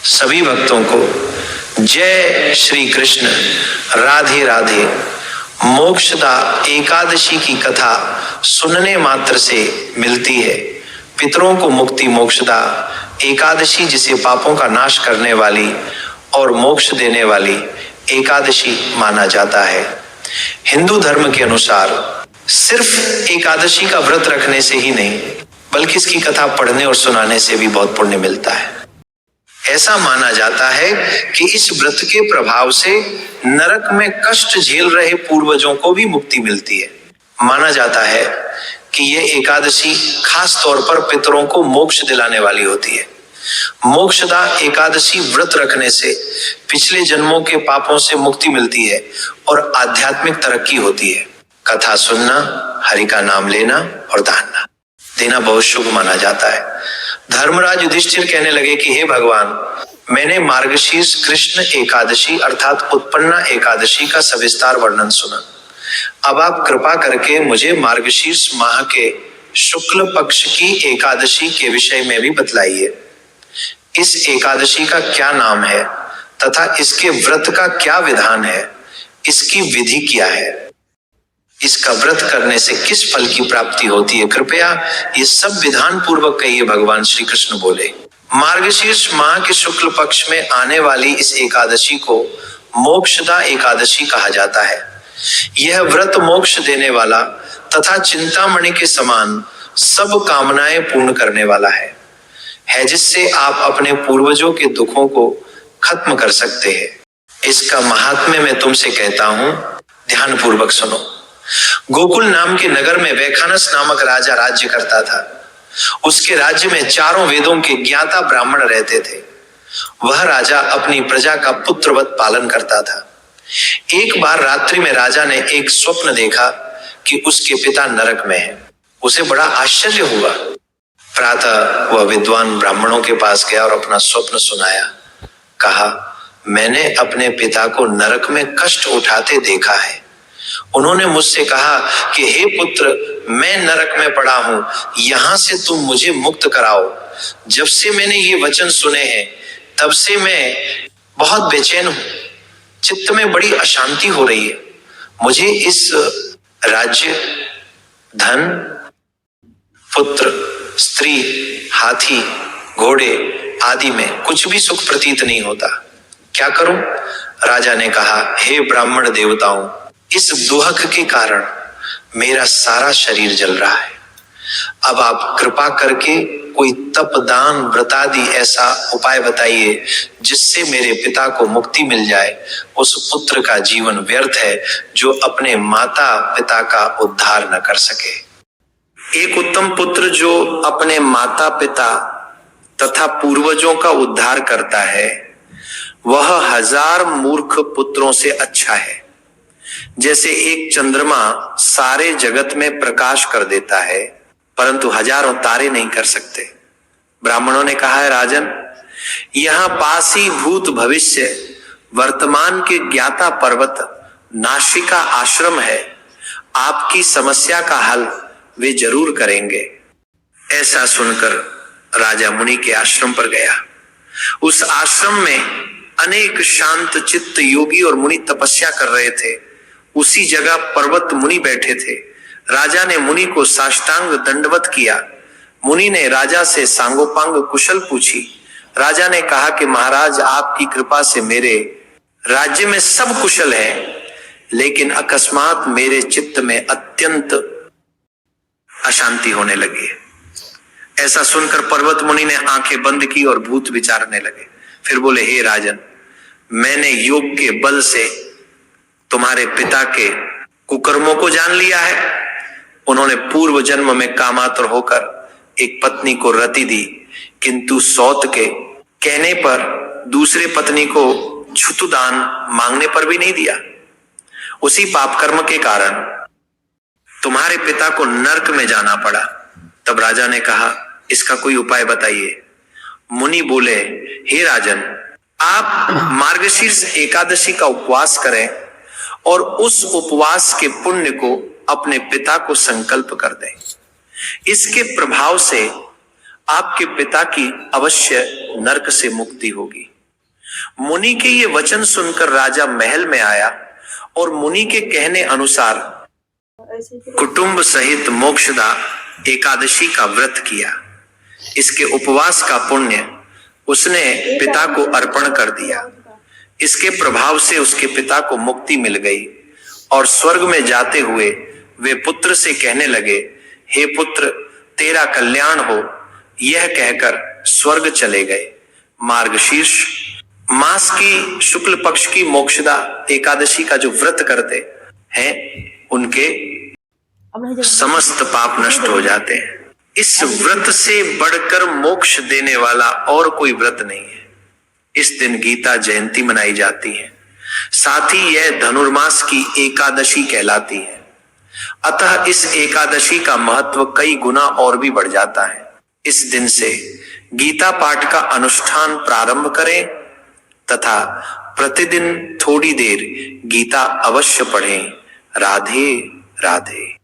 सभी भक्तों को जय श्री कृष्ण, राधे राधे। मोक्षदा एकादशी की कथा सुनने मात्र से मिलती है। पितरों को मुक्ति मोक्षदा एकादशी, जिसे पापों का नाश करने वाली और मोक्ष देने वाली एकादशी माना जाता है। हिंदू धर्म के अनुसार सिर्फ एकादशी का व्रत रखने से ही नहीं, बल्कि इसकी कथा पढ़ने और सुनाने से भी बहुत पुण्य मिलता है। ऐसा माना जाता है कि इस व्रत के प्रभाव से नरक में कष्ट झेल रहे पूर्वजों को भी मुक्ति मिलती है। माना जाता है कि यह एकादशी खास तौर पर पितरों को मोक्ष दिलाने वाली होती है। मोक्षदा एकादशी व्रत रखने से पिछले जन्मों के पापों से मुक्ति मिलती है और आध्यात्मिक तरक्की होती है। कथा सुनना, हरि का नाम लेना और दान देना बहुत शुभ माना जाता है। धर्मराज युधिष्ठिर कहने लगे कि हे भगवान, मैंने मार्गशीर्ष कृष्ण एकादशी अर्थात उत्पन्ना एकादशी का सविस्तार वर्णन सुना। अब आप कृपा करके मुझे मार्गशीर्ष माह के शुक्ल पक्ष की एकादशी के विषय में भी बतलाइए। इस एकादशी का क्या नाम है तथा इसके व्रत का क्या विधान है, इसकी विधि क्या है, इसका व्रत करने से किस फल की प्राप्ति होती है, कृपया ये सब विधान पूर्वक कहिए। भगवान श्री कृष्ण बोले, मार्गशीर्ष माह के शुक्ल पक्ष में आने वाली इस एकादशी को मोक्षदा एकादशी कहा जाता है। यह व्रत मोक्ष देने वाला तथा चिंतामणि के समान सब कामनाएं पूर्ण करने वाला है जिससे आप अपने पूर्वजों के दुखों को खत्म कर सकते हैं। इसका महात्म्य मैं तुमसे कहता हूं, ध्यान पूर्वक सुनो। गोकुल नाम के नगर में वैखानस नामक राजा राज्य करता था। उसके राज्य में चारों वेदों के ज्ञाता ब्राह्मण रहते थे। वह राजा अपनी प्रजा का पुत्रवत पालन करता था। एक बार रात्रि में राजा ने एक स्वप्न देखा कि उसके पिता नरक में हैं। उसे बड़ा आश्चर्य हुआ। प्रातः वह विद्वान ब्राह्मणों के पास गया और अपना स्वप्न सुनाया। कहा, मैंने अपने पिता को नरक में कष्ट उठाते देखा है। उन्होंने मुझसे कहा कि हे पुत्र, मैं नरक में पड़ा हूं, यहां से तुम मुझे मुक्त कराओ। जब से मैंने ये वचन सुने हैं तब से मैं बहुत बेचैन हूं, चित्त में बड़ी अशांति हो रही है। मुझे इस राज्य, धन, पुत्र, स्त्री, हाथी, घोड़े आदि में कुछ भी सुख प्रतीत नहीं होता। क्या करूं? राजा ने कहा, हे ब्राह्मण देवताओं, इस दुहक के कारण मेरा सारा शरीर जल रहा है। अब आप कृपा करके कोई तप, दान, व्रतादि ऐसा उपाय बताइए जिससे मेरे पिता को मुक्ति मिल जाए। उस पुत्र का जीवन व्यर्थ है जो अपने माता पिता का उद्धार न कर सके। एक उत्तम पुत्र जो अपने माता पिता तथा पूर्वजों का उद्धार करता है, वह 1000 मूर्ख पुत्रों से अच्छा है। जैसे एक चंद्रमा सारे जगत में प्रकाश कर देता है, परंतु हजारों तारे नहीं कर सकते। ब्राह्मणों ने कहा है, राजन, यहां पास ही भूत भविष्य वर्तमान के ज्ञाता पर्वत नाशिका आश्रम है। आपकी समस्या का हल वे जरूर करेंगे। ऐसा सुनकर राजा मुनि के आश्रम पर गया। उस आश्रम में अनेक शांत चित्त योगी और मुनि तपस्या कर रहे थे। उसी जगह पर्वत मुनि बैठे थे। राजा ने मुनि को साष्टांग दंडवत किया। मुनि ने राजा से सांगोपांग कुशल पूछी। राजा ने कहा कि महाराज, आपकी कृपा से मेरे राज्य में सब कुशल है, लेकिन अकस्मात मेरे चित्त में अत्यंत अशांति होने लगी है। ऐसा सुनकर पर्वत मुनि ने आंखें बंद की और भूत विचारने लगे। फिर बोले, हे राजन, मैंने योग के बल से तुम्हारे पिता के कुकर्मों को जान लिया है। उन्होंने पूर्व जन्म में कामातुर होकर एक पत्नी को रति दी, किंतु सौत के कहने पर दूसरे पत्नी को छुतुदान मांगने पर भी नहीं दिया। उसी पाप कर्म के कारण तुम्हारे पिता को नरक में जाना पड़ा। तब राजा ने कहा, इसका कोई उपाय बताइए। मुनि बोले, हे राजन, आप मार्गशीर्ष एकादशी का उपवास करें और उस उपवास के पुण्य को अपने पिता को संकल्प कर दें। इसके प्रभाव से आपके पिता की अवश्य नरक से मुक्ति होगी। मुनि के ये वचन सुनकर राजा महल में आया और मुनि के कहने अनुसार कुटुंब सहित मोक्षदा एकादशी का व्रत किया। इसके उपवास का पुण्य उसने पिता को अर्पण कर दिया। इसके प्रभाव से उसके पिता को मुक्ति मिल गई और स्वर्ग में जाते हुए वे पुत्र से कहने लगे, हे पुत्र, तेरा कल्याण हो। यह कहकर स्वर्ग चले गए। मार्गशीर्ष मास की शुक्ल पक्ष की मोक्षदा एकादशी का जो व्रत करते हैं उनके समस्त पाप नष्ट हो जाते हैं। इस व्रत से बढ़कर मोक्ष देने वाला और कोई व्रत नहीं है। इस दिन गीता जयंती मनाई जाती है। साथ ही यह धनुर्मास की एकादशी कहलाती है। अतः इस एकादशी का महत्व कई गुना और भी बढ़ जाता है। इस दिन से गीता पाठ का अनुष्ठान प्रारंभ करें तथा प्रतिदिन थोड़ी देर गीता अवश्य पढ़ें। राधे राधे।